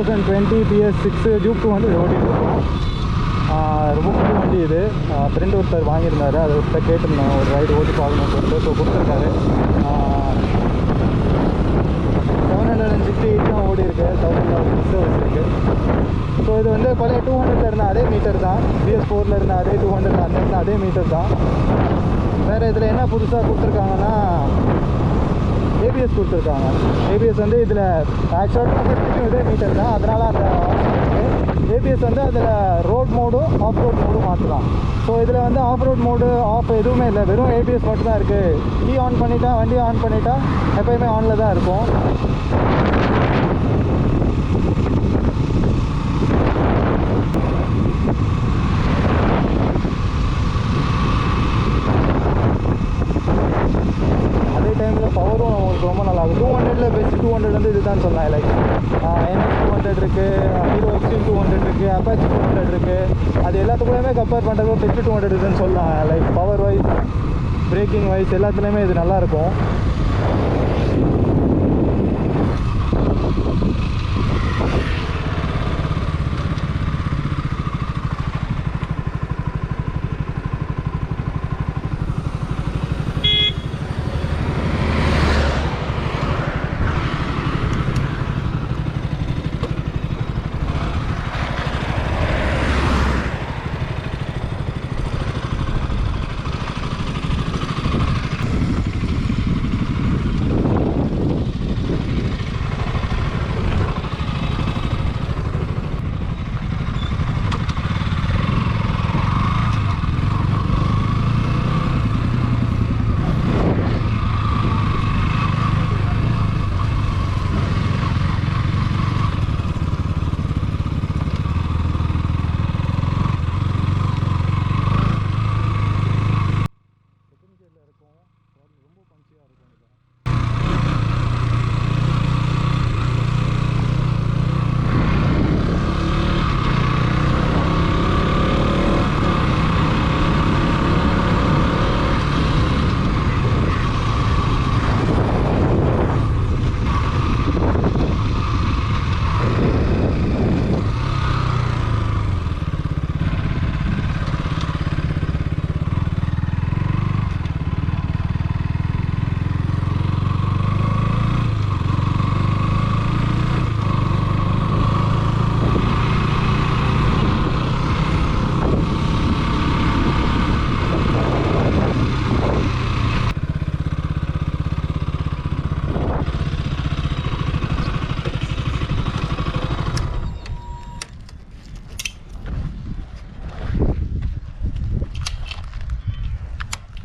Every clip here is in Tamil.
2020 BS6 Juke 200 ஓட்டிகிட்ருக்கோம். ரொம்ப புது வண்டி இது. ஃப்ரெண்டு ஒருத்தர் வாங்கியிருந்தார், அதை ஒருத்த கேட்டிருந்தேன் ஒரு ரைடு ஓட்டி பார்க்கணும்னு சொல்லிட்டு. ஸோ கொடுத்துருக்காரு. 768 தான் ஓடி இருக்குது, 1000 சர்வீஸ் இருக்குது. ஸோ இது வந்து பழைய 200 இருந்த அதே மீட்டர் தான், BS4 இருந்த அதே 200 அந்த இருந்த அதே மீட்டர் தான். வேறு இதில் என்ன புதுசாக கொடுத்துருக்காங்கன்னா ஏபிஎஸ் கொடுத்துருக்காங்க. ஏபிஎஸ் வந்து இதில் ஆக்சுவலாக 250 இதே மீட்டர் தான், அதனால் அந்த ஏபிஎஸ் வந்து அதில் ரோட் மோடும் ஆஃப் ரோட் மோடும் மாற்றலாம். ஸோ இதில் வந்து ஆஃப் ரோட் மோடு ஆஃப் எதுவுமே இல்லை, வெறும் ஏபிஎஸ் மட்டும் தான் இருக்குது. கீ ஆன் பண்ணிட்டா, வண்டி ஆன் பண்ணிட்டா எப்போயுமே ஆனில் தான் இருக்கும். அதே டைமில் பவரும் உங்களுக்கு ரொம்ப நல்லாயிருக்கும். 200ல் பெஸ்ட் 200 வந்து இது தான் சொன்னேன். லைக் NX 200 இருக்குது, ஹீரோ எக்ஸ்ட்ரீம் 200 இருக்குது, அப்பாச்சி 200 இருக்குது. அது எல்லாத்துக்குள்ளேயுமே கம்பேர் பண்ணுறது பெஸ்ட் 200 இதுன்னு சொல்லலாம். Like power wise, breaking wise எல்லாத்துலேயுமே இது நல்லாயிருக்கும்.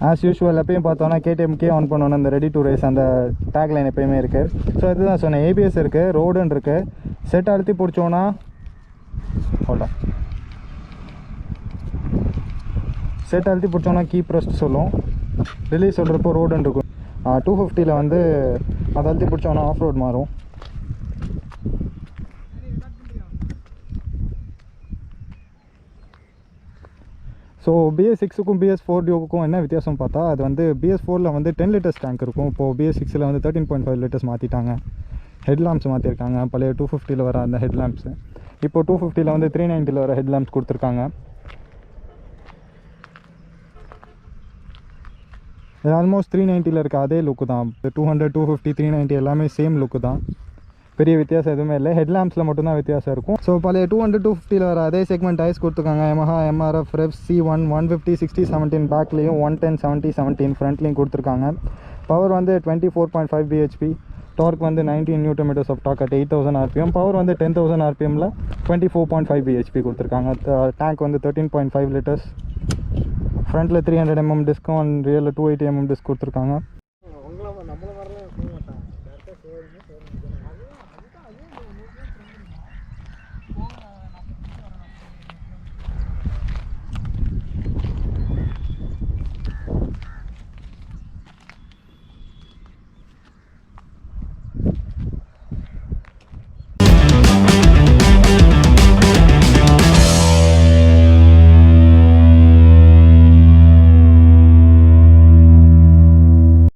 ஆஸ் யூஷுவல் எப்பயும் பார்த்தோன்னா KTMக்கே ஆன் பண்ணோன்னா அந்த ரெடி டு ரேஸ் அந்த டேக்லைன் எப்போயுமே இருக்குது. ஸோ இதுதான் சொன்னேன், ஏபிஎஸ் இருக்குது, ரோடுன்னு இருக்குது. செட் அழுத்தி பிடிச்சோன்னா ஹோல்டா செட் அழுத்தி பிடிச்சோன்னா கீ ப்ரெஸ்ட் சொல்லும், ரிலீஸ் சொல்கிறப்போ ரோடுன்னு இருக்கும். 250ல் வந்து அதை அழுத்தி பிடிச்சோன்னா ஆஃப் ரோட் மாறும். ஸோ BS6க்கும் BS4 டியூக்கும் என்ன வித்தியாசம் பார்த்தா, அது வந்து BS4ல் வந்து 10 லிட்டர்ஸ் டேங்க் இருக்கும். இப்போது BS6ல் வந்து 13.5 லிட்டர்ஸ் மாற்றிட்டாங்க. ஹெட் லேம்ப்ஸ் மாற்றிருக்காங்க. பழைய 250ல் வர அந்த ஹெட் லேம்ப்ஸு இப்போ 250ல் வந்து 390ல் வர ஹெட் லேம்ப்ஸ் கொடுத்துருக்காங்க. இது ஆல்மோஸ்ட் 390ல் இருக்க அதே லுக்கு தான். 200, 250, 390 எல்லாமே சேம் லுக்கு தான், பெரிய வித்தியாசம் எதுவுமே இல்லை. ஹெட் லேம்ப்ஸில் மட்டும்தான் வித்தியாசம் இருக்கும். ஸோ பழைய 200, 250ல் வர அதே செக்மெண்ட் டயர்ஸ் கொடுத்துருக்காங்க. Yamaha MRF Rev C1 150 60 17 பேக்லேயும் 110 70 17 ஃப்ரண்ட்லேயும் கொடுத்துருக்காங்க. பவர் வந்து 24.5 bhp, டார்க் வந்து 19 Nm of torque at 8000 rpm. Power வந்து 10,000 rpmல 24.5 bhp கொடுத்துருக்காங்க. டேங்க் வந்து 13.5 லிட்டர்ஸ். ஃப்ரண்ட்டில் 300 mm டிஸ்க்கும், ரியலில் 280 mm டிஸ்க் கொடுத்துருக்காங்க.